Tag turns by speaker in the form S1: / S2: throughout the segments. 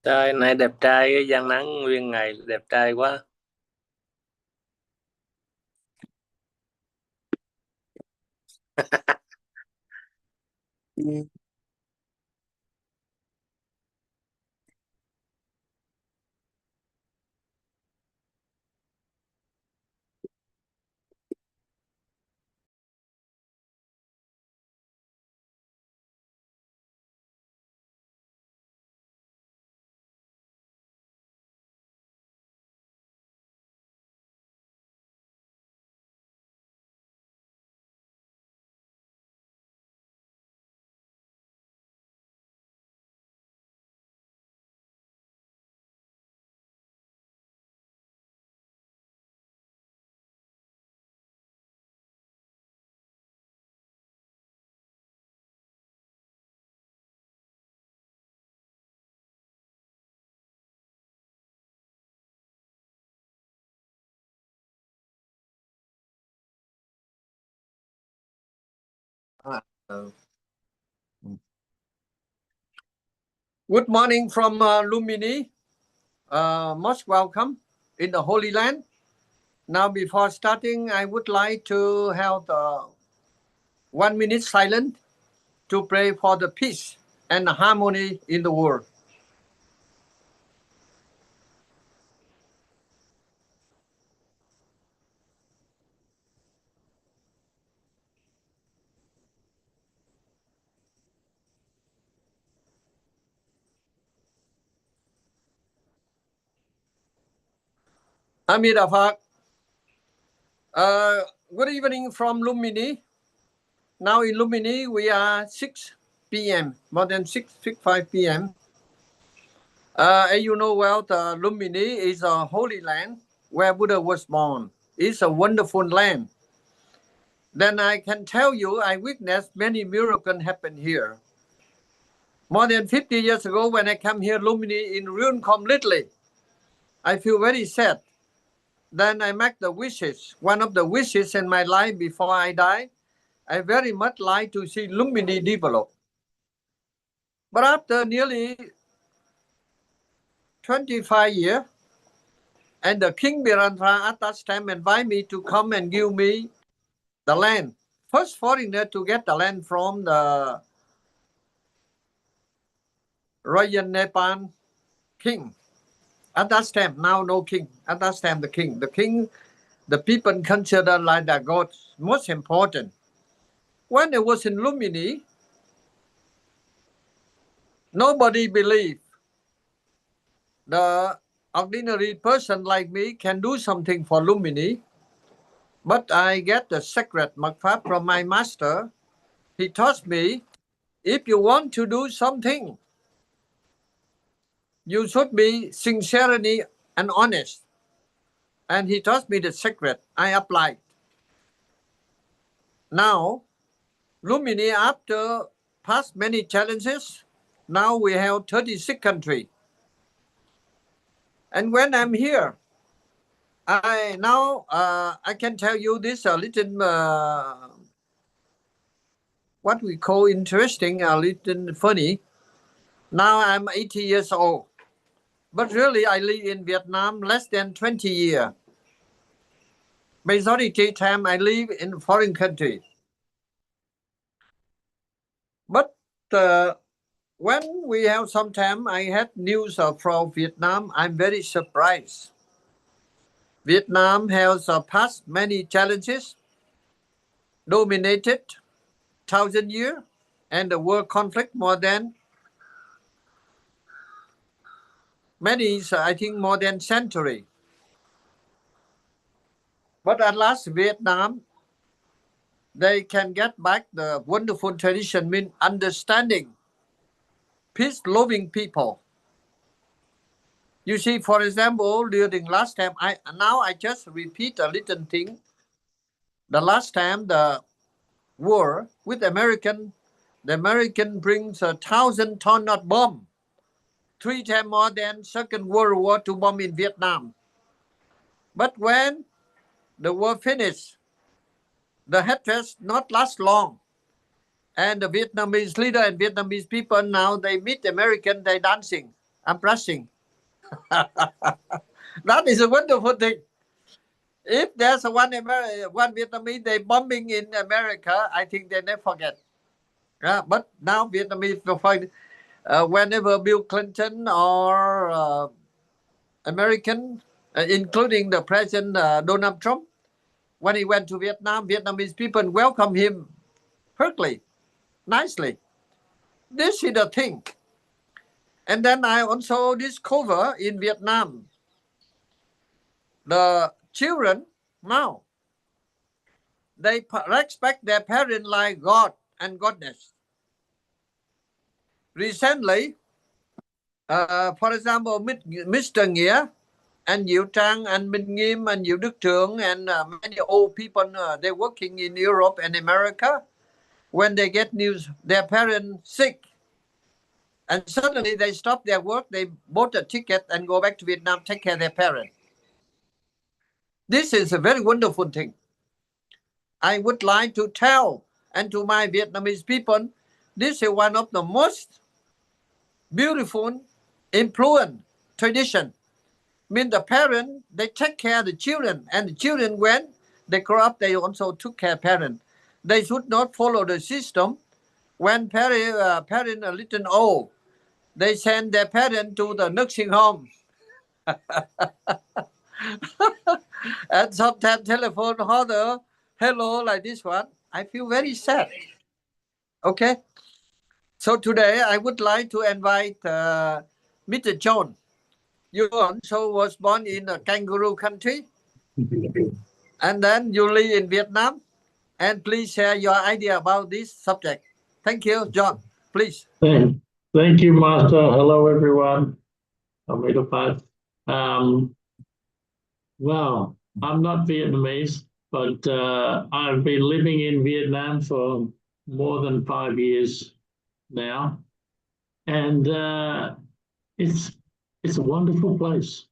S1: Trời này đẹp trai, Giang nắng nguyên ngày đẹp trai quá. Ừ.
S2: Uh, Good morning from Lumini. Most welcome in the Holy Land. Now, before starting, I would like to have 1 minute silence to pray for the peace and harmony in the world. Amida Phak. Good evening from Lumini. Now in Lumini, we are 6 p.m., more than 5 p.m. As you know well, the Lumini is a holy land where Buddha was born. It's a wonderful land. Then I can tell you, I witnessed many miracles happen here. More than 50 years ago, when I came here, Lumini in ruin completely. I feel very sad. Then I make the wishes. One of the wishes in my life before I die, I very much like to see Lumini develop. But after nearly 25 years, and the King Birandra at that time invited me to come and give me the land. First foreigner to get the land from the Royal Nepal king. At that time, now no king. At that time, the king. The people consider like the gods most important. When it was in Lumini, nobody believed the ordinary person like me can do something for Lumini. But I get the secret Makfab from my master. He taught me, if you want to do something, you should be sincerity and honest. And he taught me the secret. I applied. Now, Lumini, after past many challenges, now we have 36 countries. And when I'm here, I can tell you this a little, what we call interesting, a little funny. Now I'm 80 years old. But really, I live in Vietnam less than 20 years. Majority time I live in foreign country. But when we have some time, I had news from Vietnam. I'm very surprised. Vietnam has passed many challenges, dominated 1,000 years, and the world conflict more than many, I think more than century. But at last, Vietnam, they can get back the wonderful tradition, mean understanding, peace-loving people. You see, for example, during last time, I just repeat a little thing. The last time the war with the American brings 1,000 ton of bomb, 3 times more than Second World War to bomb in Vietnam. But when the war finished, the hatred not last long. And the Vietnamese leader and Vietnamese people now, they meet American, they dancing. I'm brushing. That is a wonderful thing. If there's one Vietnamese, they bombing in America, I think they never forget. But now Vietnamese will find whenever Bill Clinton or American, including the President Donald Trump, when he went to Vietnam, Vietnamese people welcome him perfectly, nicely. This is the thing. And then I also discover in Vietnam, the children now, they respect their parents like God and Goddess. Recently, for example, Mr. Nghĩa and Diệu Trang and Minh Nghiêm and Diệu Đức Trưởng and many old people, they're working in Europe and America. When they get news, their parents sick, and suddenly they stop their work, they bought a ticket and go back to Vietnam, take care of their parents. This is a very wonderful thing. I would like to tell and to my Vietnamese people, this is one of the most beautiful influence tradition. Mean the parents, they take care of the children, and the children, when they grow up, they also took care of parents. They should not follow the system. When parents are little old, they send their parents to the nursing home. And sometimes telephone order, hello, like this one. I feel very sad. Okay. So today I would like to invite Mr. John. You also was born in a kangaroo country, and then you live in Vietnam. And please share your idea about this subject. Thank you, John. Please.
S3: Thank you, Master. Hello, everyone. I'm Metta.Karuna.Prajna. Well, I'm not Vietnamese, but I've been living in Vietnam for more than 5 years now, and it's a wonderful place.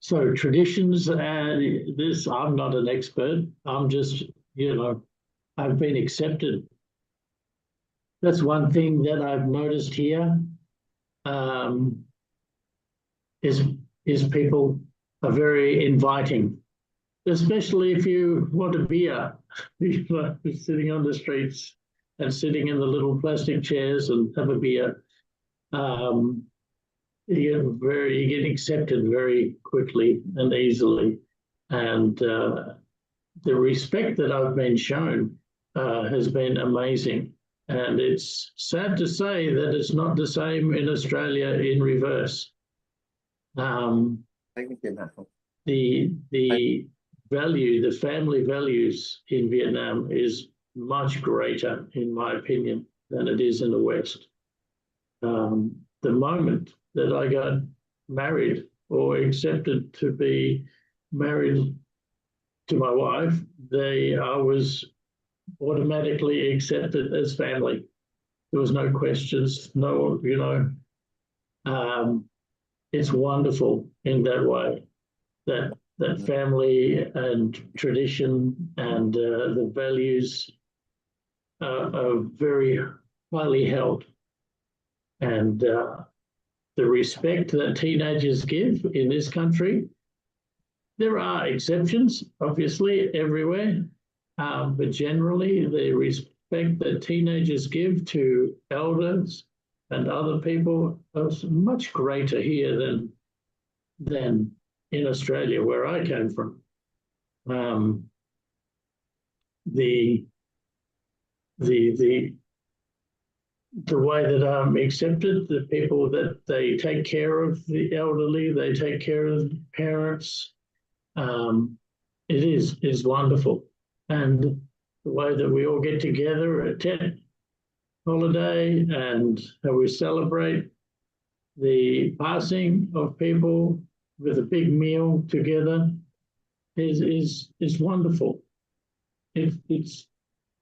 S3: So traditions and this, I'm not an expert. I'm just, I've been accepted. That's one thing that I've noticed here, is people are very inviting, especially if you want a beer, sitting on the streets and sitting in the little plastic chairs and have a beer. You get accepted very quickly and easily, and the respect that I've been shown has been amazing. And it's sad to say that it's not the same in Australia in reverse. The value, the family values in Vietnam is much greater, in my opinion, than it is in the West. The moment that I got married or accepted to be married to my wife, I was automatically accepted as family. There was no questions, it's wonderful in that way, that family and tradition and the values are very highly held. And the respect that teenagers give in this country, there are exceptions, obviously, everywhere, but generally the respect that teenagers give to elders and other people is much greater here than in Australia, where I came from. The way that I'm accepted, the people that they take care of the elderly, they take care of the parents, it is wonderful. And the way that we all get together at tent holiday and how we celebrate the passing of people with a big meal together is wonderful. It's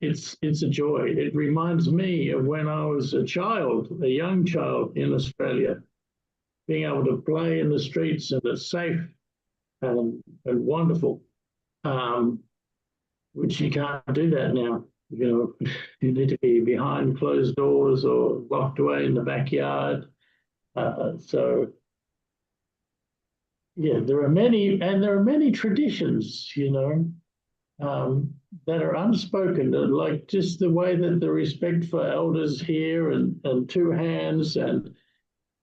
S3: a joy. It reminds me of when I was a young child in Australia, being able to play in the streets, and it's safe and wonderful, which you can't do that now. you need to be behind closed doors or locked away in the backyard. So yeah, there are many traditions, that are unspoken, like just the way that the respect for elders here and two hands, and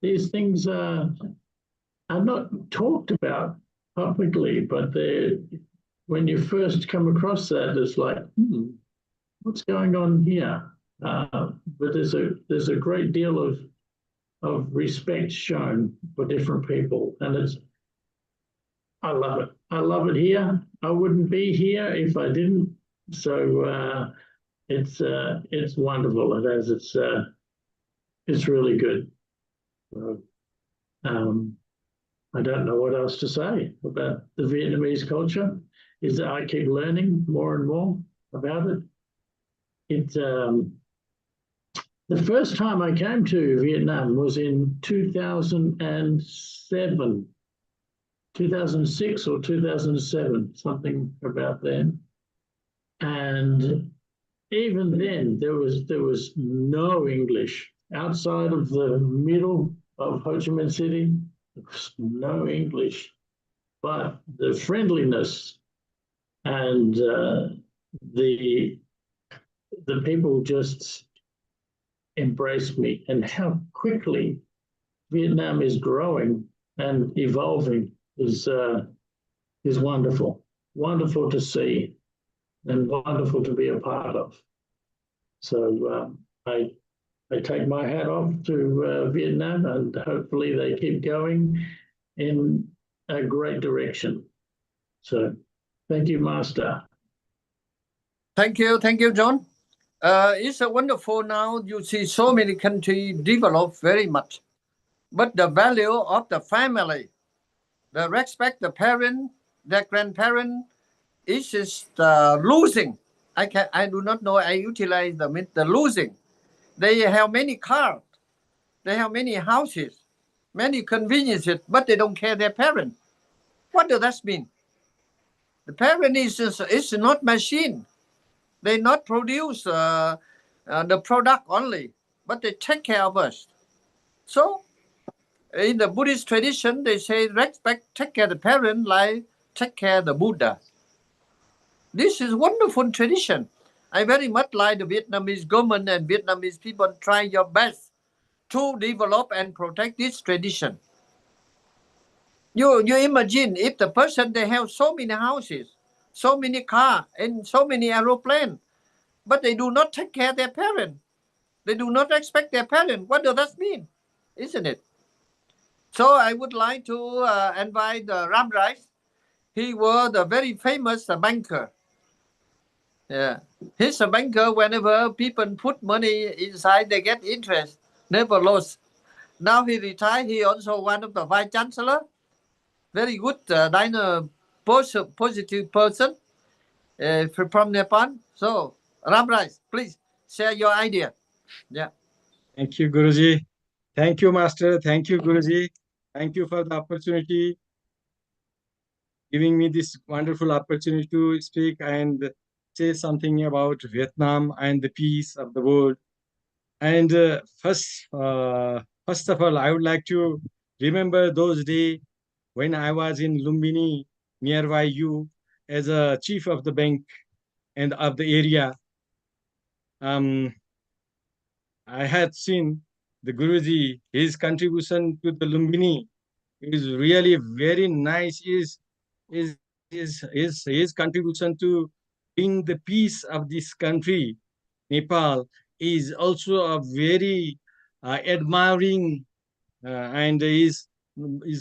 S3: these things are not talked about publicly, but when you first come across that, it's like, what's going on here? But there's a great deal of respect shown for different people, and I love it. I love it here. I wouldn't be here if I didn't. So it's wonderful. It's really good. So, I don't know what else to say about the Vietnamese culture. Is that I keep learning more and more about it. The first time I came to Vietnam was in 2007. 2006 or 2007, something about then. And even then, there was no English outside of the middle of Ho Chi Minh City. There was no English, but the friendliness and the people just embraced me, and how quickly Vietnam is growing and evolving is wonderful. Wonderful to see and wonderful to be a part of. So I take my hat off to Vietnam, and hopefully they keep going in a great direction. So thank you, Master.
S2: Thank you, John. It's a wonderful now. You see so many countries develop very much, but the value of the family, the respect the parent, the grandparent, is losing. I do not know. I utilize the losing. They have many cars, they have many houses, many conveniences, but they don't care their parent. What does that mean? The parent is not machine. They not produce the product only, but they take care of us. So in the Buddhist tradition, they say respect, take care of the parent like take care of the Buddha. This is wonderful tradition. I very much like the Vietnamese government and Vietnamese people try your best to develop and protect this tradition. You imagine if the person they have so many houses, so many cars, and so many aeroplanes, but they do not take care of their parents. They do not respect their parents. What does that mean? Isn't it? So I would like to invite Ram Rice. He was a very famous banker. Yeah, he's a banker. Whenever people put money inside, they get interest, never lost. Now he retired. He also one of the vice chancellor. Very good, positive person from Nepal. So Ram Rice, please share your idea. Yeah.
S4: Thank you, Guruji. Thank you, Master. Thank you, Guruji. Thank you for the opportunity, giving me this wonderful opportunity to speak and say something about Vietnam and the peace of the world. And first of all, I would like to remember those days when I was in Lumbini, nearby you, as a chief of the bank and of the area. I had seen the Guruji, his contribution to the Lumbini is really very nice. His contribution to bring the peace of this country, Nepal, is also a very admiring and is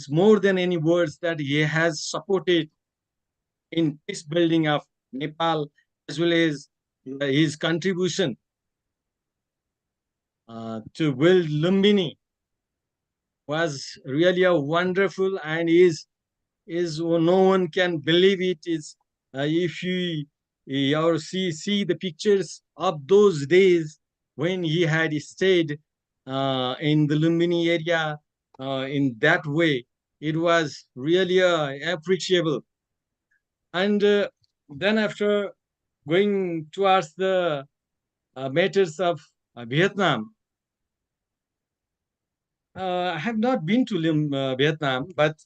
S4: more than any words that he has supported in peace building of Nepal, as well as his contribution to build Lumbini was really a wonderful, and is no one can believe it. Is if you or see the pictures of those days when he had stayed in the Lumbini area in that way, it was really appreciable. And then after going towards the matters of Vietnam. I have not been to Vietnam, but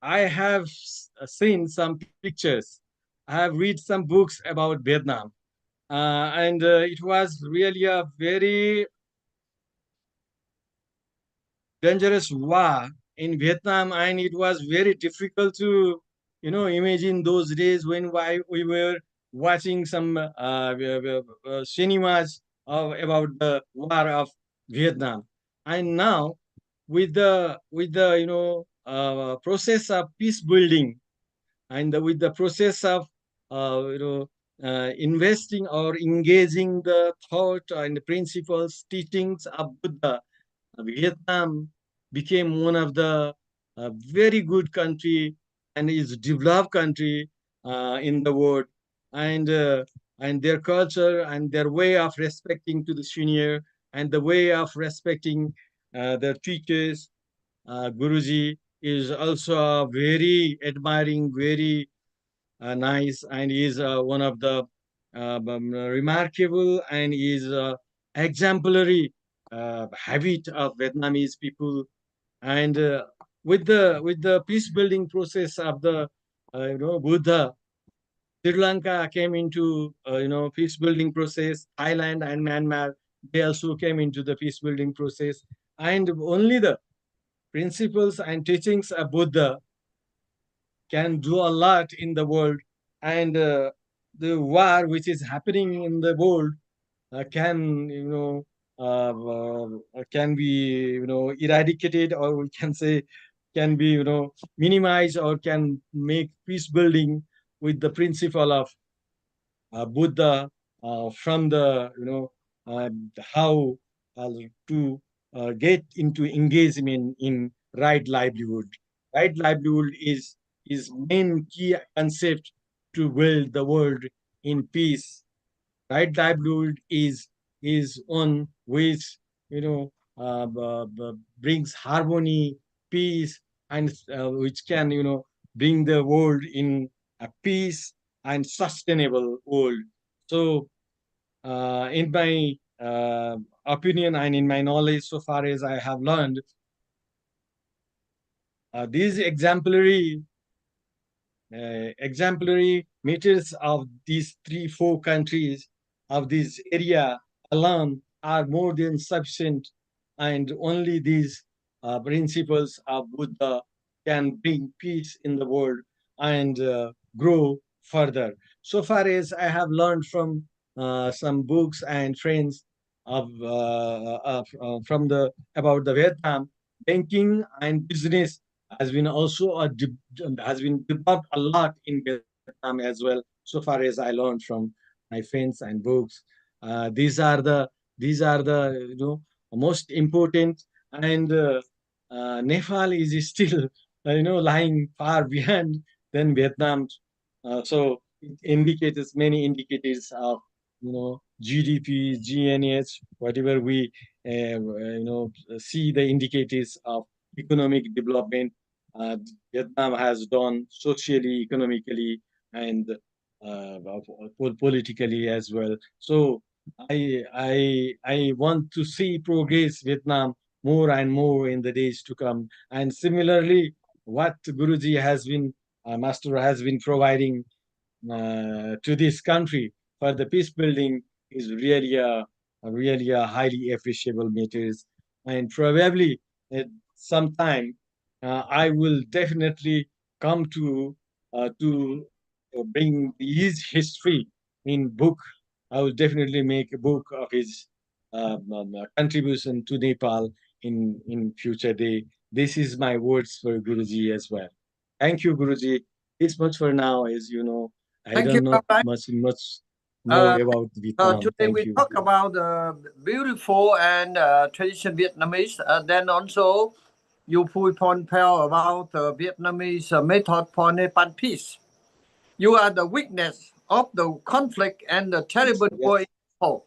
S4: I have seen some pictures. I have read some books about Vietnam, and it was really a very dangerous war in Vietnam, and it was very difficult to, imagine those days when we were watching some cinemas about the war of Vietnam, and now with the process of peace building and with the process of investing or engaging the thought and principles teachings of Buddha, Vietnam became one of the very good country and is developed country in the world, and and their culture and their way of respecting to the senior and the way of respecting their teachers, Guruji is also a very admiring, very nice, and is one of the remarkable and is exemplary habit of Vietnamese people. And with the peace building process of the Buddha, Sri Lanka came into peace building process. Thailand and Myanmar, they also came into the peace building process, and only the principles and teachings of Buddha can do a lot in the world, and the war which is happening in the world can can be eradicated, or we can say can be minimized, or can make peace building with the principle of Buddha, from the uh, how uh, to get into engagement in right livelihood. Right livelihood is main key concept to build the world in peace. Right livelihood is one which brings harmony, peace, and which can bring the world in a peace and sustainable world. So in my opinion and in my knowledge, so far as I have learned, these exemplary meters of these 3-4 countries of this area alone are more than sufficient, and only these principles of Buddha can bring peace in the world and grow further. So far as I have learned from some books and friends from the about the Vietnam, banking and business has been also has been developed a lot in Vietnam as well. So far as I learned from my friends and books, these are the most important, and Nepal is still lying far behind than Vietnam. So it indicates many indicators of GDP, GNH, whatever we see the indicators of economic development. Uh, Vietnam has done socially, economically, and politically as well. So I want to see progress Vietnam more and more in the days to come. And similarly, what Guruji has been, Master has been providing to this country for the peace building is really a highly appreciable matters. And probably at some time I will definitely come to bring his history in book. I will definitely make a book of his contribution to Nepal in future day. This is my words for Guruji as well. Thank you, Guruji. This much for now, as you know. I
S2: Thank you,
S4: don't know
S2: Rabbi.
S4: much know
S2: Uh,
S4: about Vietnam.
S2: Today
S4: Thank
S2: we
S4: you.
S2: talk about beautiful and tradition Vietnamese. Then also you put on pair about Vietnamese method for Nepal peace. You are the witness of the conflict and the terrible war in
S4: Yes,
S2: Nepal.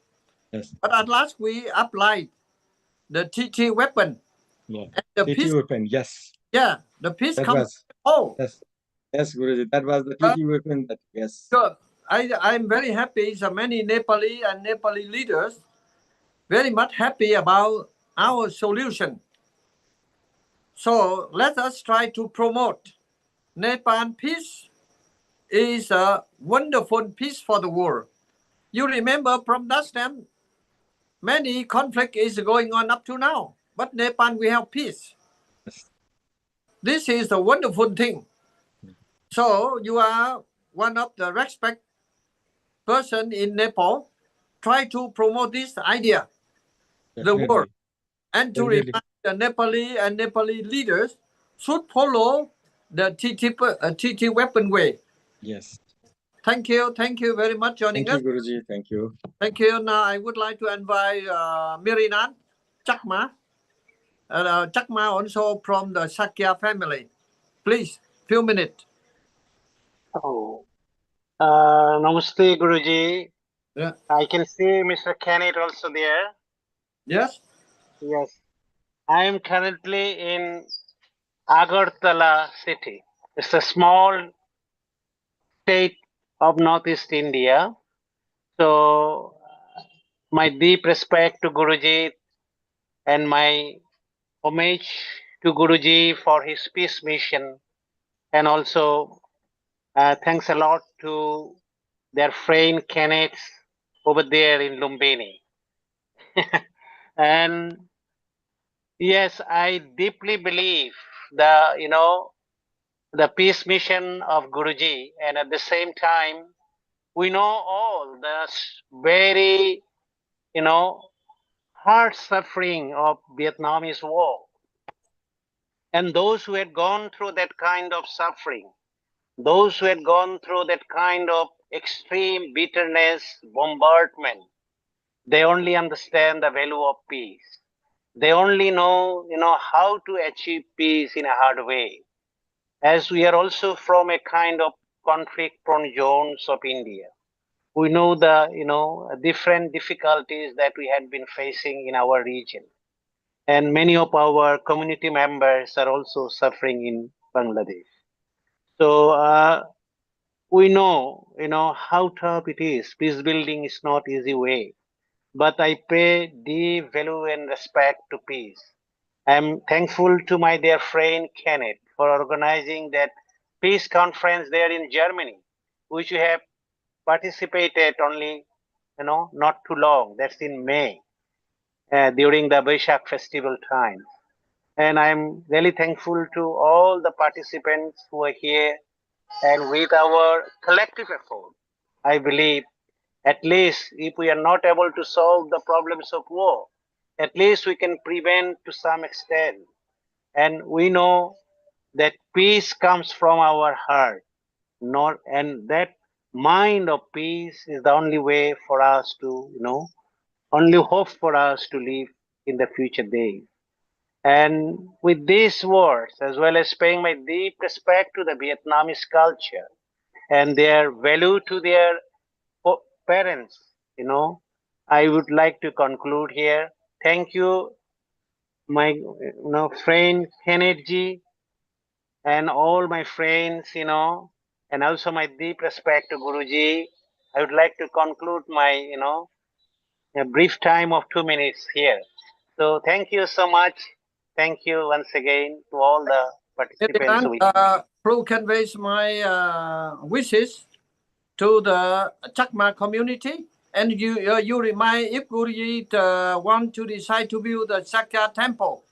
S4: yes,
S2: But at last we applied the TT weapon
S4: yeah.
S2: and the
S4: TT
S2: peace.
S4: weapon, yes.
S2: Yeah, the peace
S4: That
S2: comes
S4: was
S2: from Nepal.
S4: yes, yes, Guruji. That was the
S2: Uh,
S4: TT weapon. That yes,
S2: so I'm very happy. So many Nepali and Nepali leaders very much happy about our solution. So let us try to promote Nepal peace is a wonderful peace for the world. You remember from that time, many conflict is going on up to now, but Nepal we have peace. This is a wonderful thing. So you are one of the respect person in Nepal. Try to promote this idea, the world,
S4: Definitely.
S2: and to
S4: Definitely.
S2: remind the Nepali leaders should follow the TT weapon way.
S4: Yes.
S2: Thank you very much joining
S4: Thank you,
S2: us.
S4: Guruji. Thank you.
S2: Thank you. Now I would like to invite Mirinan Chakma. Chakma also from the Sakya family. Please, few minutes.
S5: Oh, Namaste, Guruji.
S2: Yeah.
S5: I can see Mr. Kenneth also there.
S2: Yes.
S5: Yes. I am currently in Agartala city. It's a small state of Northeast India. So, my deep respect to Guruji and my homage to Guruji for his peace mission. And also, thanks a lot to their friend Kenneth over there in Lumbini. And yes, I deeply believe the peace mission of Guruji, and at the same time, we know all the very you know hard suffering of Vietnamese war, and those who had gone through that kind of suffering, those who had gone through that kind of extreme bitterness, bombardment, they only understand the value of peace. They only know, how to achieve peace in a hard way. As we are also from a kind of conflict-prone zones of India, we know the different difficulties that we had been facing in our region, and many of our community members are also suffering in Bangladesh. So we know, how tough it is. Peace building is not easy way, but I pay deep value and respect to peace. I'm thankful to my dear friend Kenneth for organizing that peace conference there in Germany, which you have participated only, not too long. That's in May, during the Baishak festival time. And I'm really thankful to all the participants who are here. And with our collective effort, I believe at least if we are not able to solve the problems of war, at least we can prevent to some extent. And we know that peace comes from our heart, not and that mind of peace is the only way for us to, only hope for us to live in the future days. And with these words, as well as paying my deep respect to the Vietnamese culture and their value to their parents, I would like to conclude here. Thank you, my friend Kenneth G, and all my friends, and also my deep respect to Guruji. I would like to conclude my, a brief time of 2 minutes here. So thank you so much. Thank you once again to all the participants.
S2: Mirinan, please convey my wishes to the Chakma community. And you remind if Guruji want to decide to build the Sakya temple,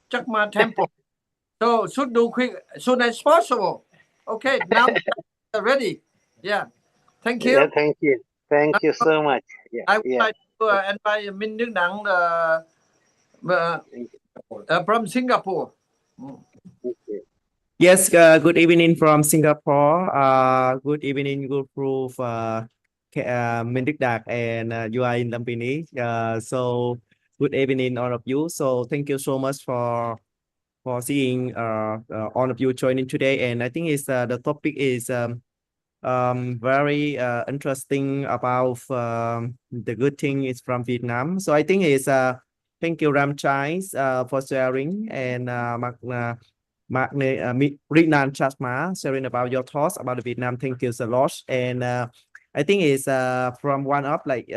S2: Chakma temple. So should do quick, soon as possible. Okay, now ready. Yeah. Thank
S5: Yeah,
S2: you.
S5: thank you. Thank you so much. Yeah,
S2: I would
S5: yeah.
S2: like to invite Minh Đức Đặng
S5: Thank
S2: from Singapore.
S5: you.
S6: Yes, good evening from Singapore. Good evening, good proof, Mendik and you are in Lumpini. So good evening, all of you. So thank you so much for seeing all of you joining today. And I think it's the topic is very interesting about the good thing is from Vietnam. So I think it's thank you Ram Chai for sharing and Rinan Chasma sharing about your thoughts about the Vietnam. Thank you so lot. And I think it's from one of like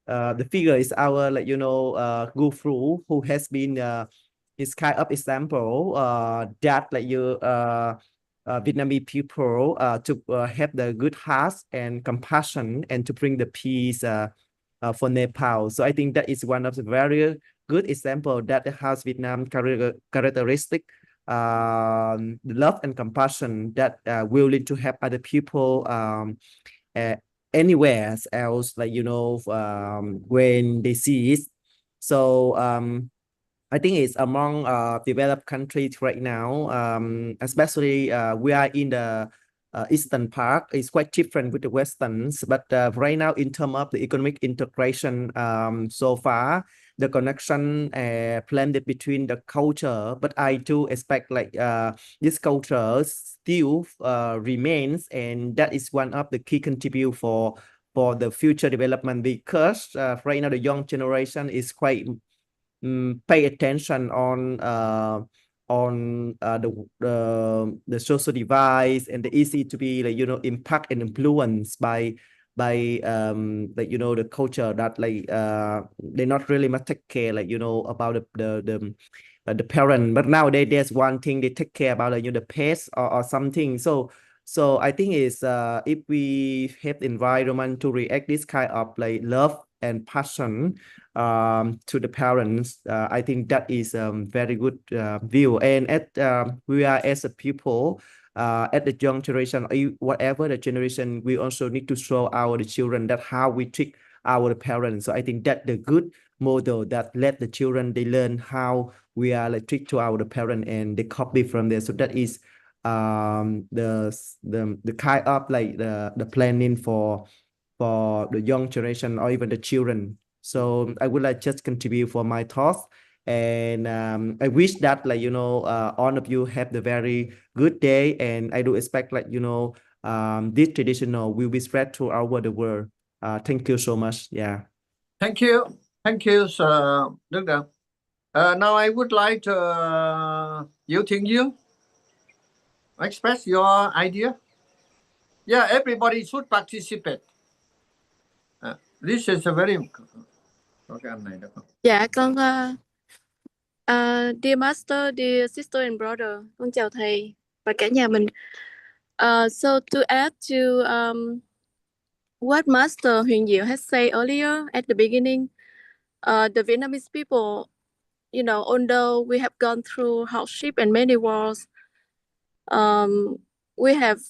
S6: the figure is our guru who has been is kind of example that Vietnamese people to have the good heart and compassion and to bring the peace for Nepal. So I think that is one of the very good example that has Vietnam characteristic, love and compassion that willing to help other people uh, anywhere else, when they see it. So I think it's among developed countries right now, especially we are in the Eastern part. It's quite different with the Westerns, but right now in terms of the economic integration, so far, the connection blended between the culture, but I do expect this culture still remains, and that is one of the key contribute for the future development, because right now the young generation is quite pay attention on the social device, and the easy to be impact and influenced by the culture that they not really much take care about the parent. But nowadays there's one thing they take care about the pets or something. So I think is if we have the environment to react this kind of love and passion to the parents, I think that is very good view. And we are as a people, at the young generation, whatever the generation, we also need to show our children that how we treat our parents. So I think that the good model that let the children, they learn how we are treat to our parent, and they copy from there. So that is the kind of the planning for the young generation or even the children. So I would just contribute for my thoughts, and I wish that all of you have the very good day, and I do expect this traditional will be spread to over the world. Thank you so much. Yeah.
S2: Thank you, Sir Đức Đạt. Now I would like to you express your idea. Yeah, everybody should participate. This is a very
S7: Dạ con dear master, dear sister and brother, con chào thầy và cả nhà mình. So to add to what Master Huyền Diệu has said earlier at the beginning, the Vietnamese people, although we have gone through hardship and many wars, we have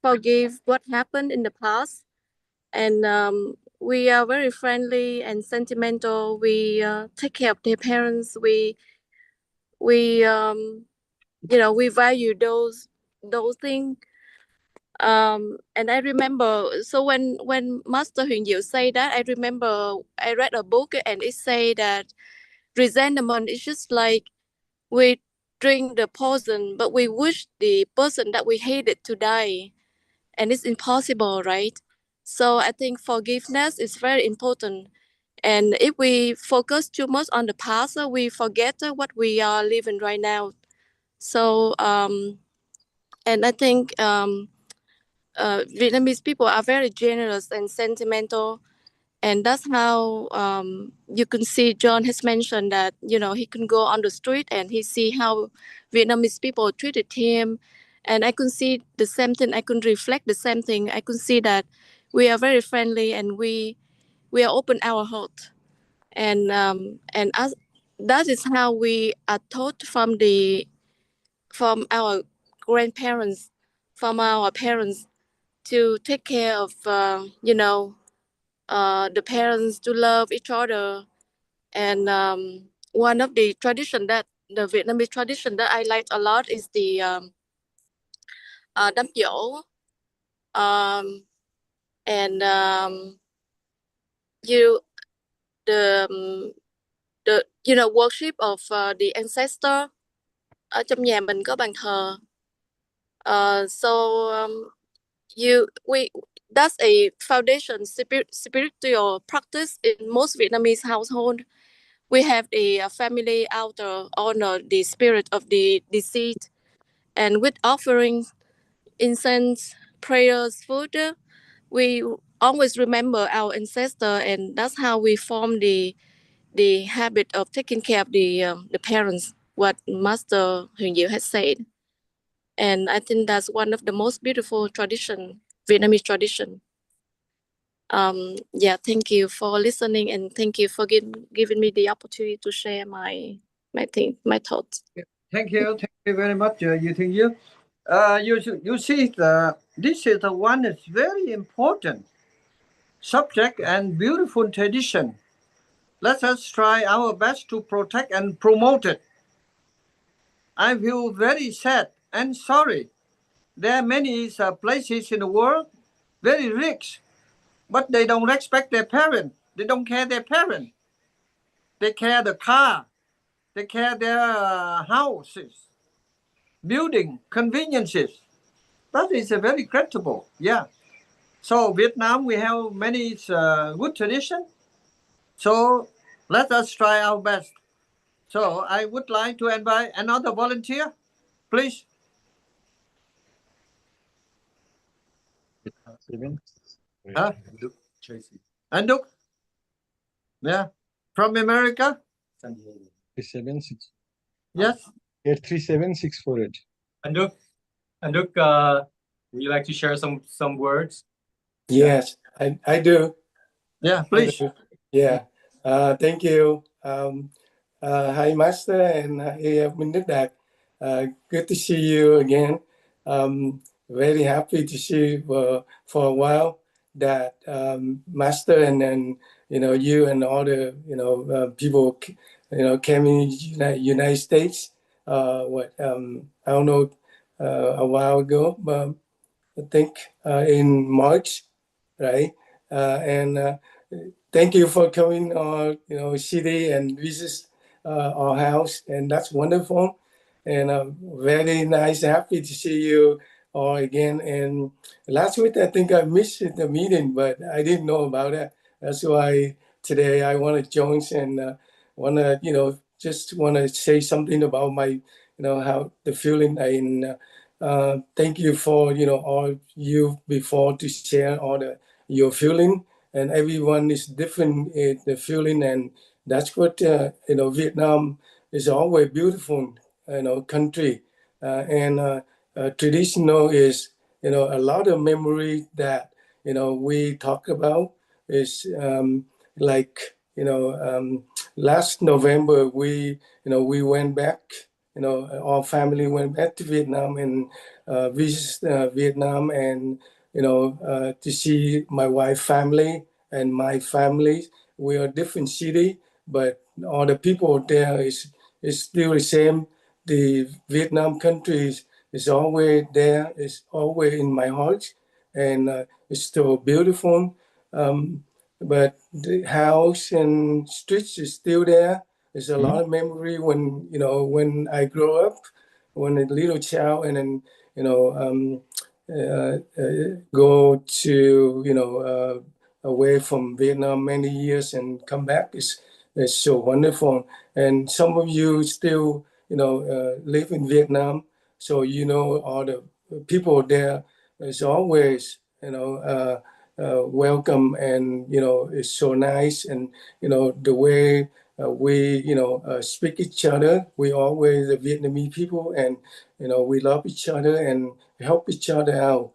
S7: forgive what happened in the past, and we are very friendly and sentimental. We take care of their parents. We we value those things. And I remember, so when Master Huyền Diệu say that, I remember I read a book and it say that resentment is just like we drink the poison, but we wish the person that we hated to die, and it's impossible, right? So I think forgiveness is very important. And if we focus too much on the past, we forget what we are living right now. So and I think Vietnamese people are very generous and sentimental, and that's how you can see John has mentioned that he can go on the street and he see how Vietnamese people treated him, and I can see the same thing. I can reflect the same thing. I can see that we are very friendly and we are open our heart, and as that is how we are taught from our grandparents, from our parents, to take care of the parents, to love each other. And one of the tradition that the Vietnamese tradition that I like a lot is the đám giỗ, and you the worship of the ancestor. Ở trong nhà mình có bàn thờ. So that's a foundation spiritual practice in most Vietnamese household. We have a family altar honor the spirit of the deceased, and with offerings, incense, prayers, food, we always remember our ancestor, and that's how we form the habit of taking care of the parents. What Master Huỳnh Diệu has said, and I think that's one of the most beautiful tradition, Vietnamese tradition. Yeah, thank you for listening, and thank you for giving me the opportunity to share my thoughts.
S2: Thank you very much, Yu Thing Yu. You see, this is the one is very important subject and beautiful tradition. Let us try our best to protect and promote it. I feel very sad and sorry. There are many places in the world very rich, but they don't respect their parents. They don't care their parents. They care the car. They care their houses, building, conveniences. That is very credible. Yeah. So Vietnam, we have many good tradition. So let us try our best. So I would like to invite another volunteer, please. Huh? Anduk? Yeah. From America?
S4: 376.
S2: Yes.
S4: 837648.
S8: Anduk, would you like to share some words?
S9: Yes, I do.
S2: Yeah, please.
S9: Yeah. Thank you. Hi, Master, and hi, Metta. Good to see you again. Very happy to see you for a while. That Master and then you and all the people came in United States. I don't know a while ago, but I think in March, right? And thank you for coming our city and visit our house, and that's wonderful. And very nice, happy to see you all again. And last week I think I missed the meeting, but I didn't know about it. That's why today I want to join and want to just want to say something about my how the feeling. And thank you for all you before to share all your feeling, and everyone is different in the feeling, and that's what Vietnam is always beautiful country, and traditional is a lot of memory that we talk about is like last November we went back, our family went back to Vietnam and visit Vietnam, and to see my wife family and my family. We are different city, but all the people there is still the same. The Vietnam country is always there, is always in my heart, and it's still beautiful. But the house and streets is still there. There's a lot of memory when I grow up, when a little child, and then go to away from Vietnam many years and come back is so wonderful. And some of you still live in Vietnam, so all the people there is always welcome, and it's so nice. And the way we speak each other, we always the Vietnamese people, and we love each other and help each other out.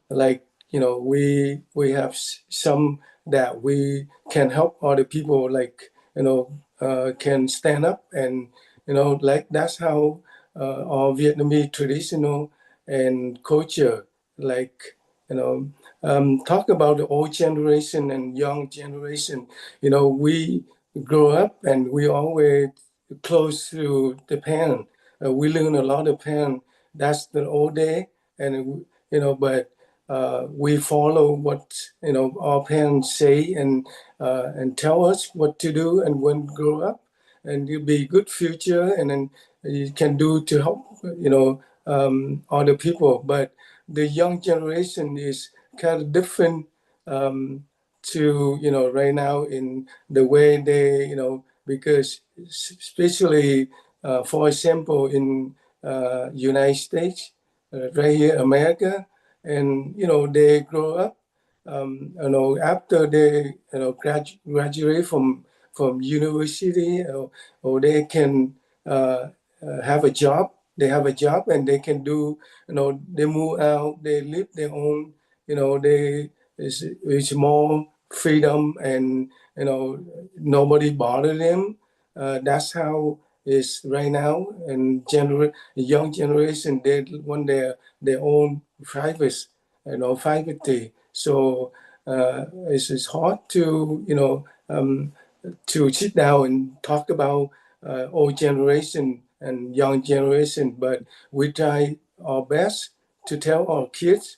S9: Like we have some that we can help other people, like can stand up, and like that's how our Vietnamese traditional and culture, like talk about the old generation and young generation. We grow up and we always close to the parent. We learn a lot of parent. That's the old day, and but we follow what our parents say, and tell us what to do, and when grow up, and you'll be good future, and then you can do to help other people. But the young generation is kind of different to right now in the way they because especially for example in United States, right here America, and they grow up after they graduate from university, or they can have a job. They have a job and they can do, they move out, they live their own, they it's more freedom, and nobody bother them. That's how it's right now. And young generation, they want their own privacy, privacy. So it's hard to to sit down and talk about old generation and young generation, but we try our best to tell our kids,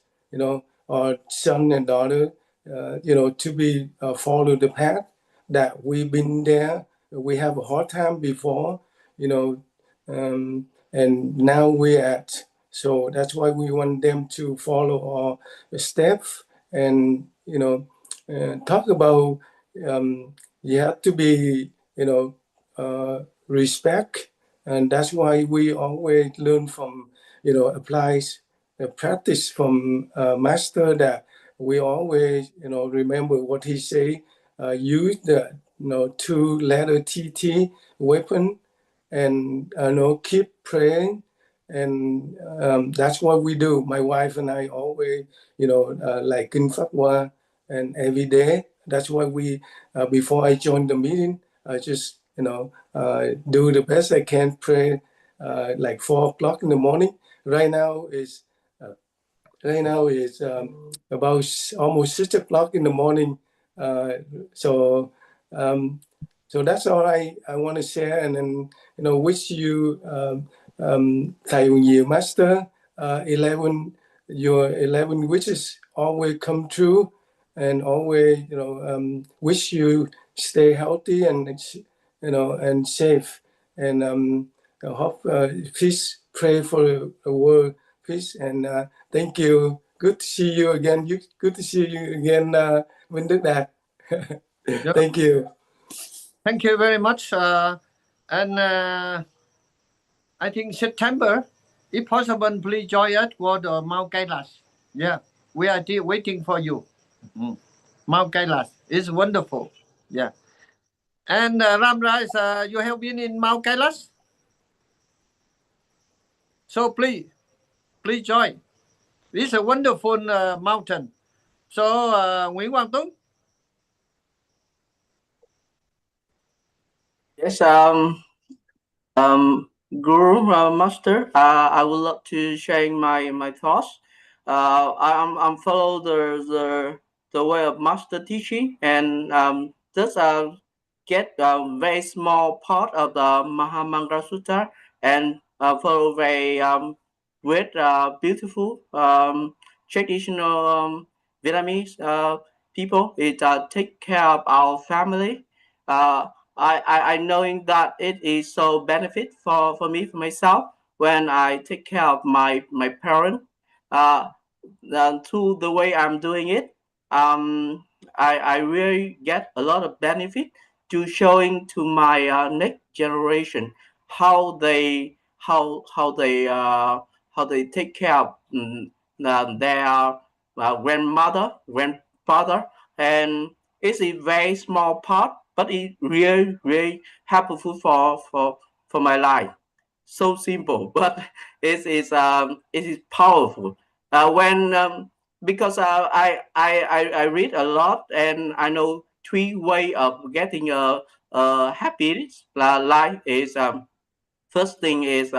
S9: our son and daughter, to be follow the path that we've been there. We have a hard time before, and now we're at. So that's why we want them to follow our steps, and talk about. You have to be, respect, and that's why we always learn from, applies practice from master, that we always, remember what he say. Use the, two-letter TT weapon, and keep praying, and that's what we do. My wife and I always, like in fatwa, and every day. That's why we, before I join the meeting, I just, do the best I can, pray like 4 o'clock in the morning. Right now is about almost 6 o'clock in the morning. So so that's all I want to share, and then wish you thầy nhiều master, 11 your 11 wishes always come true, and always wish you stay healthy, and and safe, and I hope please pray for the world peace, and thank you. Good to see you again. Good to see you again, Minh Đức Đạt.
S2: Yeah.
S9: Thank you.
S2: Thank you very much. And I think September, if possible, please join us for the Mount Kailash. Yeah, we are still waiting for you. Mount Kailash is wonderful. Yeah. And Ramraj, you have been in Mount Kailash? So please join. It's a wonderful mountain. So, Nguyễn Quang Tuấn?
S10: Yes, Guru, Master, I would love to share my thoughts. I'm follow the way of Master teaching, and just get a very small part of the Mahamantra Sutta, and follow very with beautiful traditional Vietnamese people. It take care of our family. I knowing that it is so benefit for me, for myself, when I take care of my parent, through the way I'm doing it. I really get a lot of benefit to showing to my next generation how they how they take care of their grandmother, grandfather, and it's a very small part, but it really helpful for my life. So simple, but it is powerful. When Because I read a lot, and I know three way of getting a happy life is first thing is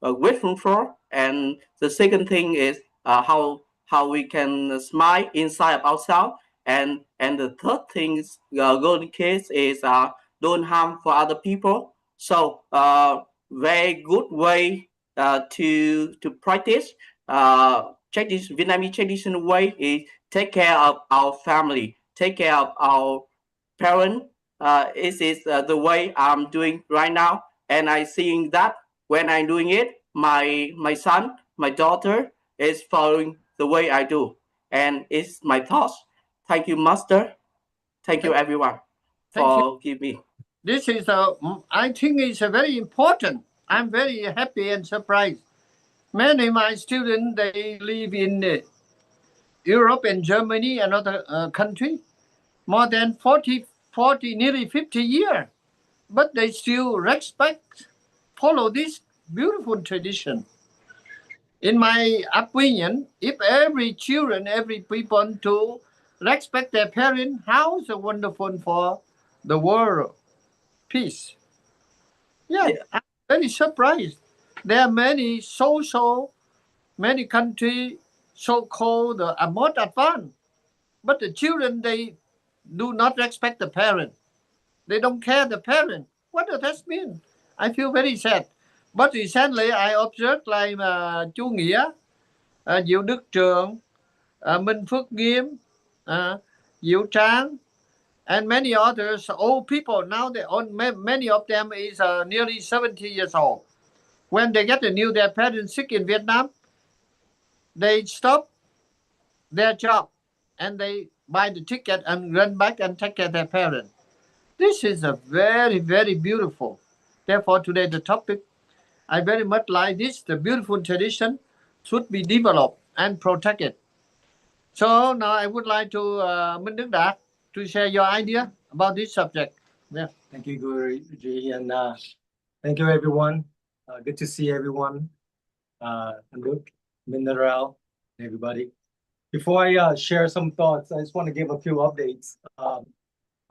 S10: grateful for, and the second thing is how we can smile inside of ourselves, and the third thing is golden case is don't harm for other people. So very good way to practice this Vietnamese traditional way is take care of our family, take care of our parents. This is the way I'm doing right now, and I seeing that when I'm doing it, my son, my daughter is following the way I do, and it's my thoughts. Thank you, Master. Thank you, everyone,
S2: Thank you.
S10: for giving me.
S2: This is I think it's a very important. I'm very happy and surprised. Many of my students, they live in Europe and Germany and other country, more than 40, nearly 50 years. But they still follow this beautiful tradition. In my opinion, if every children, every people to respect their parents, how is it wonderful for the world peace? Yeah, I'm very surprised. There are many many countries so-called are more advanced, but the children they do not respect the parent. They don't care the parent. What does that mean? I feel very sad. But recently I observed like chú Nghĩa, Diệu Đức Trường, Minh Phước Nghiêm, Diệu Trang, and many others, old people. Now many of them is nearly 70 years old. When they get the news their parents sick in Vietnam, they stop their job and they buy the ticket and run back and take care of their parents. This is a very, very beautiful. Therefore, today the topic, I very much like this. The beautiful tradition should be developed and protected. So now I would like to Minh Đức Đạt to share your idea about this subject. Yeah.
S8: Thank you, Guruji, and thank you, everyone. Good to see everyone. Luke, Mineral, everybody. Before I share some thoughts, I just want to give a few updates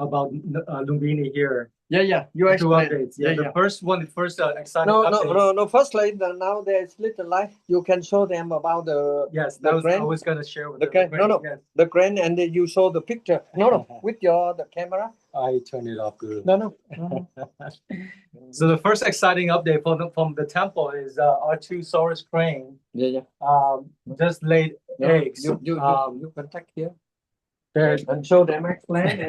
S8: about Lumbini here.
S2: Yeah. You
S8: Two
S2: explain.
S8: updates. Yeah, the first exciting
S2: No,
S8: update.
S2: no. Firstly, now there's little light. You can show them about the
S8: Yes,
S2: the
S8: I
S2: grant.
S8: was going to share with
S2: The
S8: them.
S2: grant. No.
S8: Yes.
S2: The grant, and then you show the picture. No. With the camera.
S8: I turned it off, Guru.
S2: No.
S8: So the first exciting update from the temple is our two Saurus crane
S2: Yeah.
S8: just laid eggs.
S2: You can take here
S8: There-
S2: and show them explain.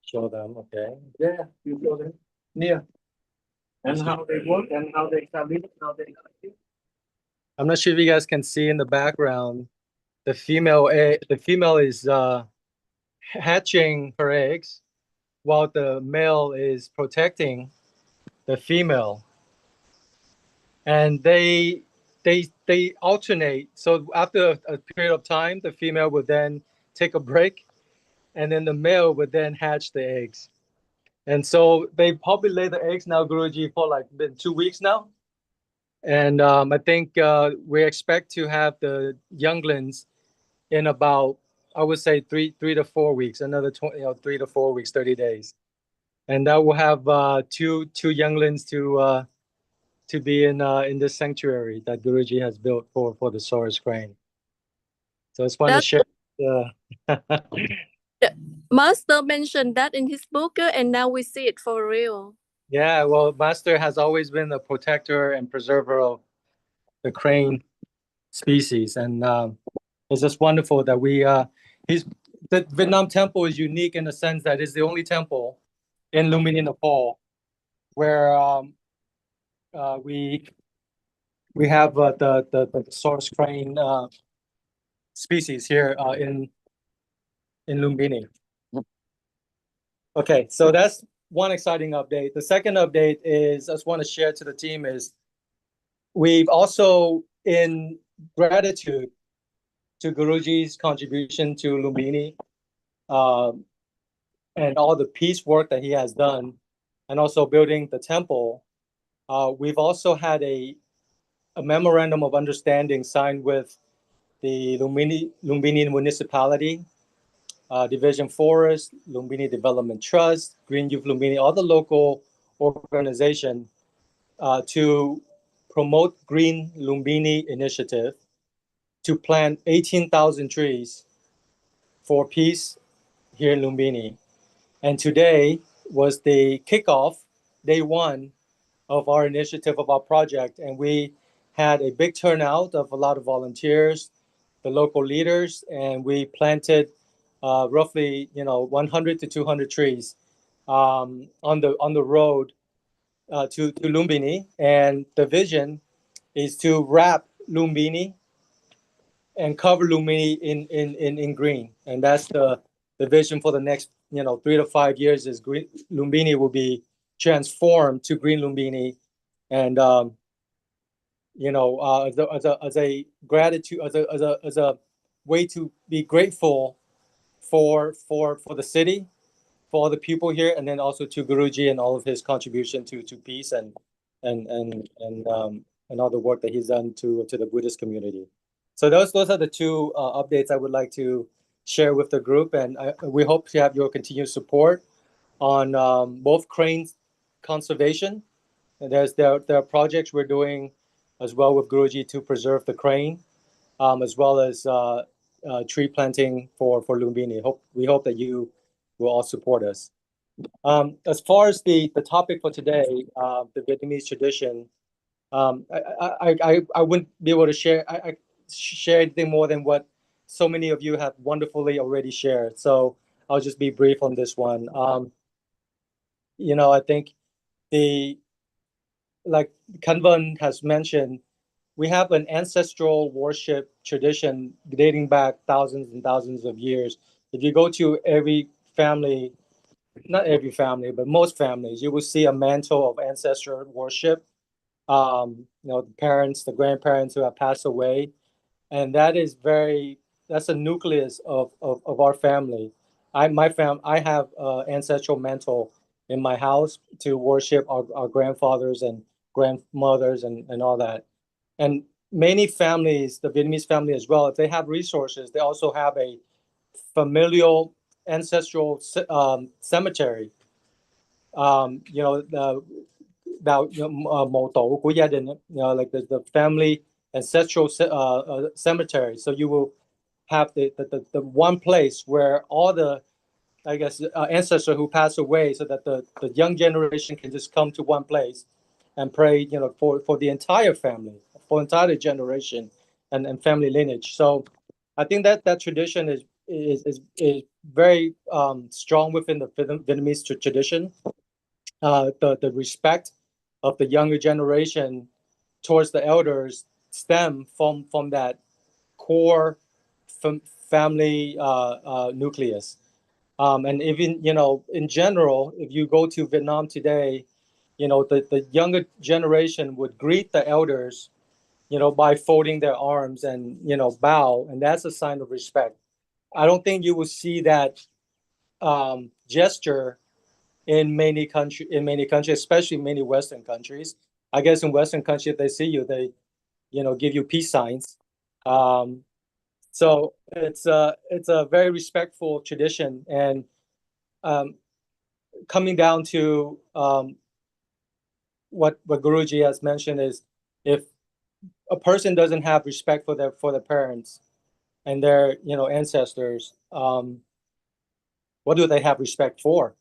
S8: Show them, okay.
S2: Yeah, you show them near. And how they work and how they establish, how they.
S8: I'm not sure if you guys can see in the background, the female is hatching her eggs while the male is protecting the female. And they alternate. So after a period of time, the female would then take a break, and then the male would then hatch the eggs. And so they probably lay the eggs now, Guruji, for like been 2 weeks now. And I think we expect to have the younglings in about, I would say 3 to 4 weeks, another 3 to 4 weeks, 30 days. And that will have two younglings to be in this sanctuary that Guruji has built for the Saurus crane. So I just want to share.
S7: Master mentioned that in his book, and now we see it for real.
S8: Yeah, well, Master has always been the protector and preserver of the crane species, and it's just wonderful that the Vietnam temple is unique in the sense that it's the only temple in Lumbini, Nepal, where we have the Saurus crane species here in Lumbini. Okay, so that's one exciting update. The second update is I just want to share to the team is we've also, in gratitude to Guruji's contribution to Lumbini and all the peace work that he has done, and also building the temple, we've also had a memorandum of understanding signed with the Lumbini municipality, Division Forest, Lumbini Development Trust, Green Youth Lumbini, all the local organization to promote Green Lumbini initiative to plant 18,000 trees for peace here in Lumbini. And today was the kickoff, day one of our initiative, of our project. And we had a big turnout of a lot of volunteers, the local leaders, and we planted roughly 100 to 200 trees on the road to Lumbini. And the vision is to wrap Lumbini and cover Lumbini in green. And that's the vision for the next 3 to 5 years is green Lumbini will be transformed to green Lumbini. And as a gratitude, as a way to be grateful for the city, for all the people here, and then also to Guruji and all of his contribution to peace and all the work that he's done to the Buddhist community. So those are the two updates I would like to share with the group, and we hope to have your continued support on both crane conservation. And there are projects we're doing as well with Guruji to preserve the crane, as well as tree planting for Lumbini. We hope that you will all support us. As far as the topic for today, the Vietnamese tradition, I wouldn't be able to share anything more than what so many of you have wonderfully already shared. So I'll just be brief on this one. I think like Kanvan has mentioned, we have an ancestral worship tradition dating back thousands and thousands of years. If you go to every family, not every family, but most families, you will see a mantle of ancestral worship. The parents, the grandparents who have passed away, and that's a nucleus of our family. I have ancestral mantle in my house to worship our grandfathers and grandmothers and all that. And many families, the Vietnamese family as well, if they have resources, they also have a familial ancestral cemetery. Mộ tổ của gia đình, like the family ancestral cemetery. So you will have the one place where all the, I guess, ancestors who passed away, so that the young generation can just come to one place and pray, for the entire family, for entire generation and family lineage. So I think that tradition is very strong within the Vietnamese tradition. The respect of the younger generation towards the elders stem from that core family nucleus. And even, in general, if you go to Vietnam today, the younger generation would greet the elders, by folding their arms and, bow, and that's a sign of respect. I don't think you will see that gesture in many countries, especially many Western countries. I guess in Western countries, if they see you, they, give you peace signs. So it's a very respectful tradition. And coming down to what Guruji has mentioned is, if a person doesn't have respect for their parents and their ancestors, what do they have respect for?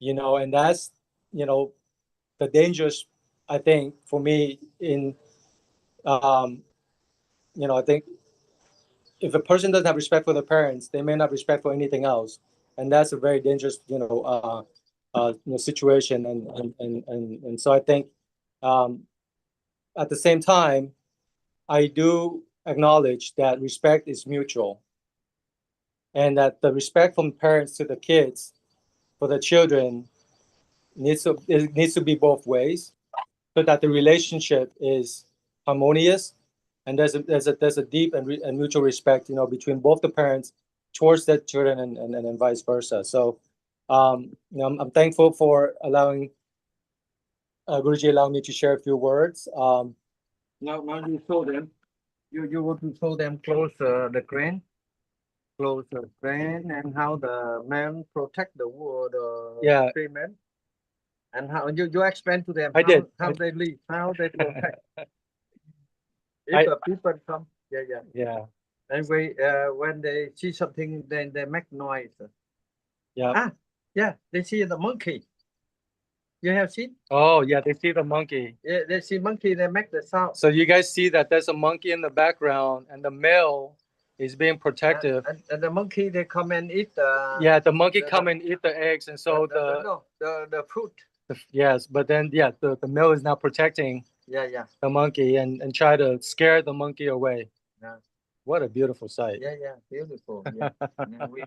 S8: And that's the dangerous, I think, for me in I think if a person doesn't have respect for their parents, they may not have respect for anything else, and that's a very dangerous situation. And so I think at the same time, I do acknowledge that respect is mutual, and that the respect from parents to the kids, for the children, needs to be both ways, so that the relationship is harmonious, and there's a deep and mutual respect, between both the parents towards their children and vice versa. So, I'm thankful for allowing Guruji allowing me to share a few words.
S2: Now you show them. You want to show them close the crane, and how the men protect the female, and how you explain to them how they live, how they protect. If the people come,
S8: yeah,
S2: and when they see something, then they make noise.
S8: Yeah.
S2: They see the monkey. You have seen?
S8: Oh, yeah, they see the monkey.
S2: Yeah, they see monkey, they make the sound.
S8: So you guys see that there's a monkey in the background, and the male is being protective.
S2: And the monkey, they come and eat the...
S8: Yeah, the monkey come and eat the eggs, and so
S2: the fruit.
S8: Yes, but then, the male is now protecting the monkey and try to scare the monkey away.
S2: Yeah.
S8: What a beautiful sight.
S2: Yeah, beautiful. Yeah.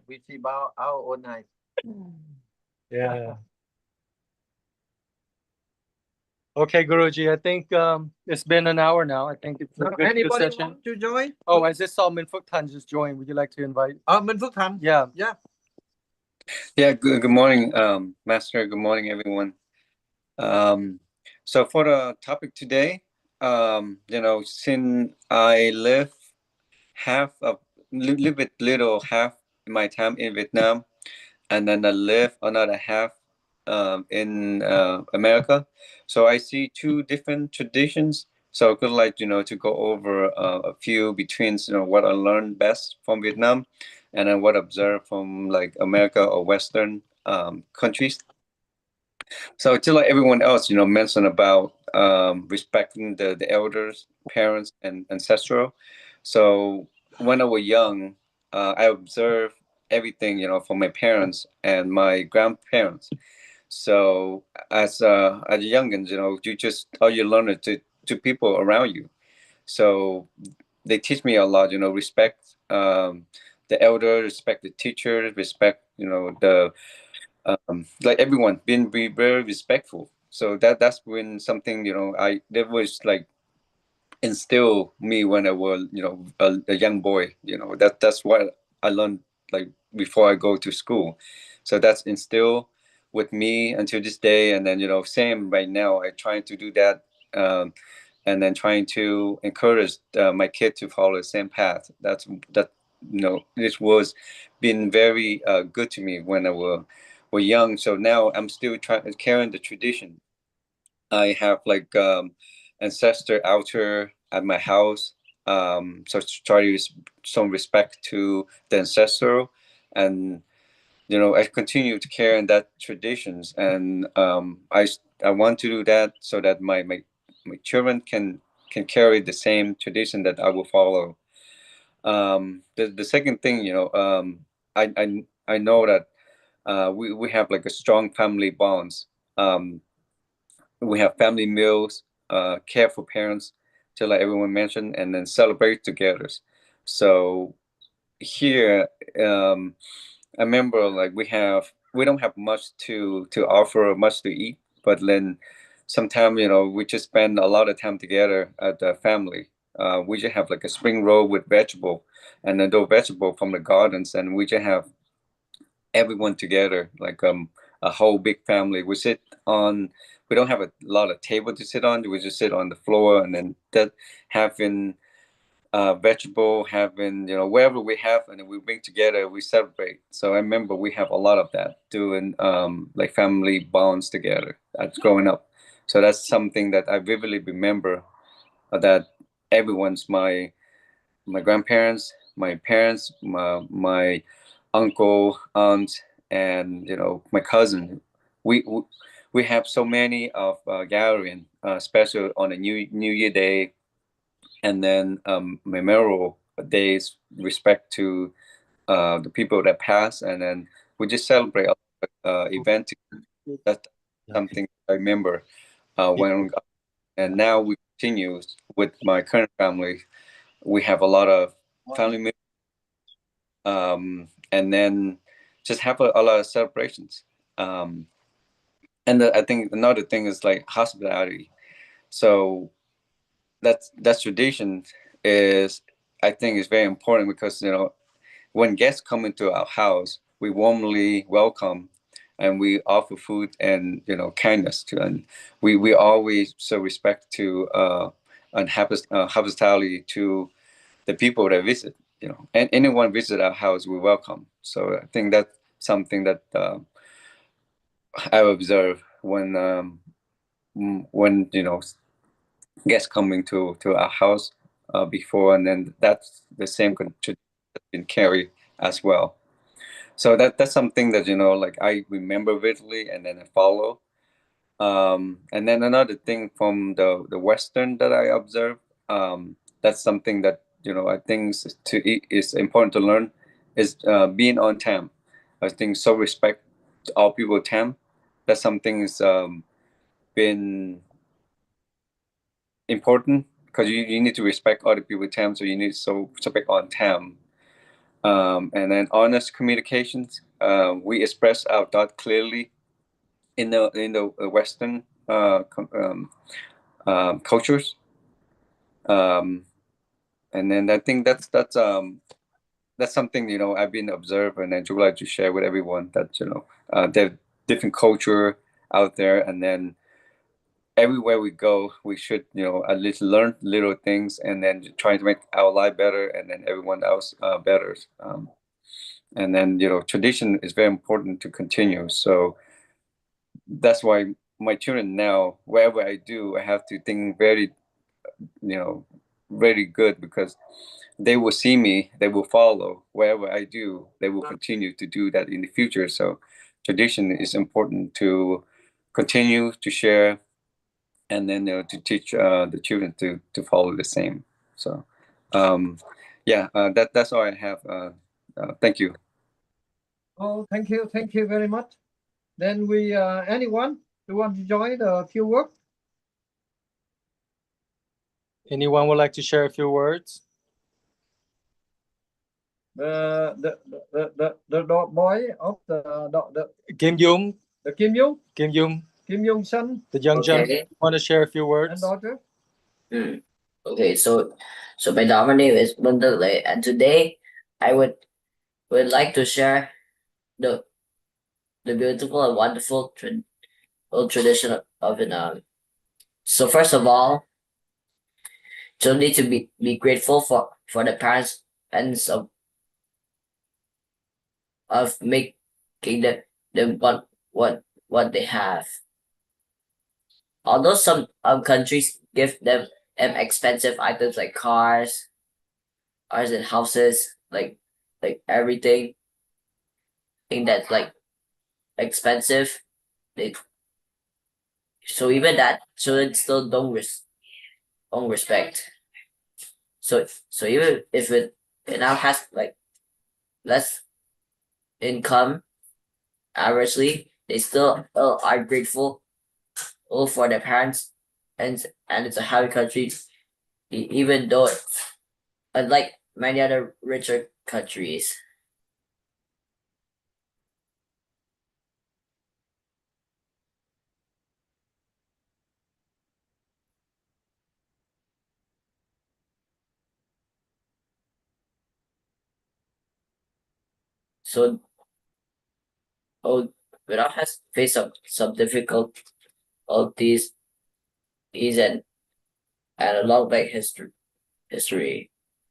S2: we see about our own eyes.
S8: Yeah. Okay, Guruji, I think it's been an hour now. I think it's a good
S2: Anybody
S8: session.
S2: want to join?
S8: Oh, I just saw Min Phúc Thanh just joined. Would you like to invite?
S2: Minh Phước Thành.
S8: Yeah.
S2: Yeah.
S11: Yeah, good morning, Master. Good morning, everyone. So for the topic today, since I live half my time in Vietnam, and then I live another half in America. So I see two different traditions. So I could like to go over a few between what I learned best from Vietnam, and then what I observed from like America or Western countries. So just like everyone else, mentioned about respecting the elders, parents, and ancestral. So when I was young, I observed everything, from my parents and my grandparents. So as a youngins, you just all you learn it to people around you. So they teach me a lot, respect the elder, respect the teacher, respect the like everyone being be very respectful. So that's when something that was like instill me when I was a young boy. That's what I learned like before I go to school. So that's instill with me until this day. And then same right now. I trying to do that, and then trying to encourage my kid to follow the same path. That this was been very good to me when I were young. So now I'm still trying carrying the tradition. I have like ancestor altar at my house. So to try to some respect to the ancestral, and I continue to carry in that traditions, and I want to do that so that my children can carry the same tradition that I will follow. The second thing, I know that we have like a strong family bonds. We have family meals, care for parents, just like everyone mentioned, and then celebrate together. So here, I remember like we don't have much to offer, much to eat, but then sometimes we just spend a lot of time together at the family. We just have like a spring roll with vegetable, and then those vegetable from the gardens, and we just have everyone together, like a whole big family. We don't have a lot of table to sit on. We just sit on the floor, and then that having vegetable, having wherever we have, and then we bring together, we celebrate. So I remember we have a lot of that doing like family bonds together. That's growing up. So that's something that I vividly remember. That everyone's my grandparents, my parents, my uncle, aunt, and my cousin. We we have so many of gathering, especially on a New Year Day, and then memorial days, respect to the people that pass, and then we just celebrate event. That's something I remember when, and now we continue with my current family. We have a lot of family members, and then just have a lot of celebrations. And I think another thing is like hospitality. So that's tradition is, I think, is very important, because when guests come into our house, we warmly welcome, and we offer food and kindness to, and we always show respect to and hospitality to the people that visit. And anyone visit our house, we welcome. So I think that's something that I observe when guests coming to our house before, and then that's the same tradition that's been carried as well. So that's something that like I remember vividly, and then I follow. And then another thing from the Western that I observe, that's something that I think is important to learn, is being on time. I think so respect all people time. That's something is been important, because you need to respect other people's time, so you need to respect on time. And then honest communications. We express our thought clearly in the Western cultures. And then I think that's something, you know, I've been observing, and I would like to share with everyone that, you know, there are different culture out there, and then everywhere we go, we should, you know, at least learn little things, and then try to make our life better, and then everyone else better. And then, you know, tradition is very important to continue. So that's why my children now, wherever I do, I have to think very, you know, very good, because they will see me, they will follow wherever I do, they will continue to do that in the future. So tradition is important to continue to share, and then, you know, to teach the children to follow the same. So yeah, that's all I have. Thank you.
S2: Oh, thank you very much. Then we anyone who want to join a few words?
S8: Anyone would like to share a few words?
S2: The boy of the
S8: Kim Yung.
S2: The Kim Yung.
S8: Kim Yung.
S2: Kim Yung son.
S8: The young
S12: Okay.
S8: gentleman want to share a few words?
S2: And daughter.
S12: Okay, so my name is Bundale, and today I would like to share the beautiful and wonderful tradition of Vietnam. So first of all, children need to be grateful for the parents and of making them what they have. Although some countries give them expensive items like cars and houses, like everything thing that's like expensive, so even that children still don't respect. So even if it now has like less income averagely, they still are grateful for their parents, and it's a happy country, even though unlike many other richer countries. So Vietnam has faced some difficulties and a long back history.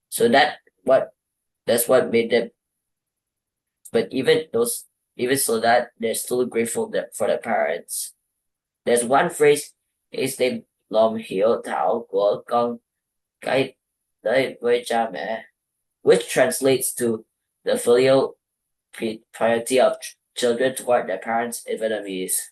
S12: So that's what made them. But even so that they're still grateful for their parents. There's one phrase is named Lòng hiểu thảo của con cái đời với cha mẹ, which translates to the filial piety of children toward their parents in Vietnamese.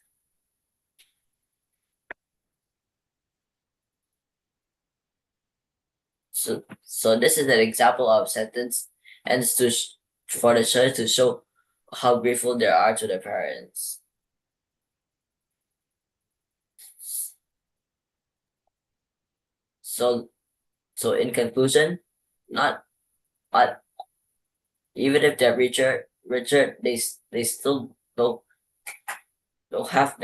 S12: So this is an example of sentence, and it's for the children to show how grateful they are to their parents. So in conclusion, not even if they're richer, they still don't have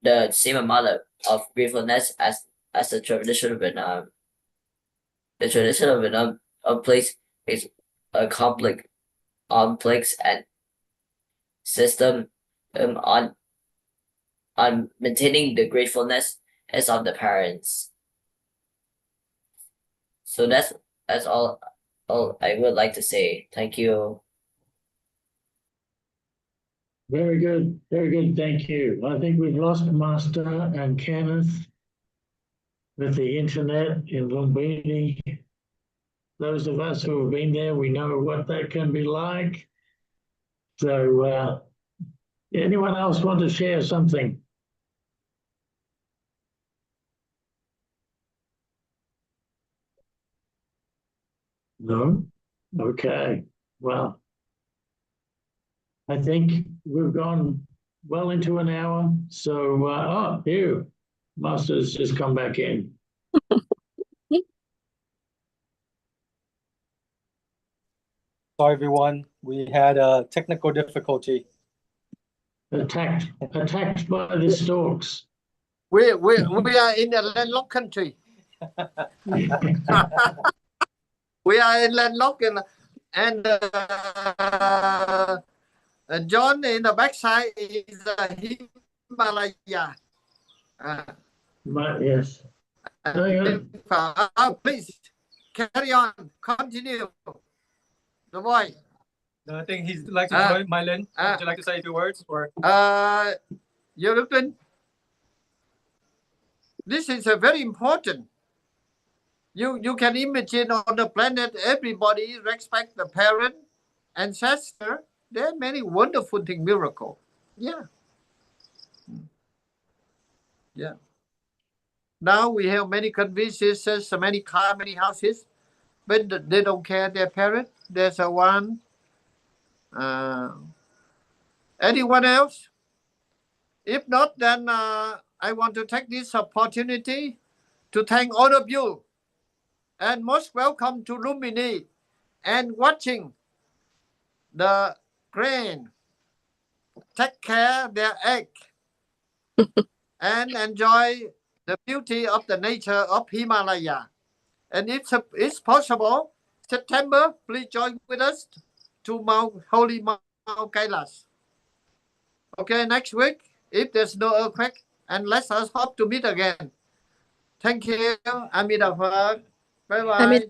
S12: the same amount of gratefulness as the tradition of Vietnam. The tradition of Vietnam place is a complex and system on maintaining the gratefulness as of the parents. So that's all I would like to say. Thank you.
S3: Very good. Very good. Thank you. I think we've lost Master and Kenneth with the internet in Lumbini. Those of us who have been there, we know what that can be like. So anyone else want to share something? No? Okay. Well, I think we've gone well into an hour. So, here, Master's just come back in.
S8: Sorry, everyone. We had a technical difficulty.
S3: attacked by the storks.
S2: We are in a landlocked country. We are in landlocked and John in the backside is Himalaya.
S3: Yes.
S2: Please carry on. Continue. The boy.
S8: No, I think he'd like to join. Mylin, would you like to say a few words? Or
S2: European, this is a very important. You can imagine on the planet, everybody respect the parent, ancestor. There are many wonderful things, miracle. Yeah. Yeah. Now we have many conveniences, many cars, many houses, but they don't care their parent. There's a one. Anyone else? If not, then I want to take this opportunity to thank all of you, and most welcome to Lumini and watching the grain take care their egg and enjoy the beauty of the nature of Himalaya. And if it's possible, September, please join with us to Holy Mount Kailas. Okay, next week, if there's no earthquake, and let us hope to meet again. Thank you. Amida Phật. Bye bye.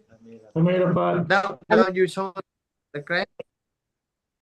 S3: Amida Phật.
S2: Now you show the grain.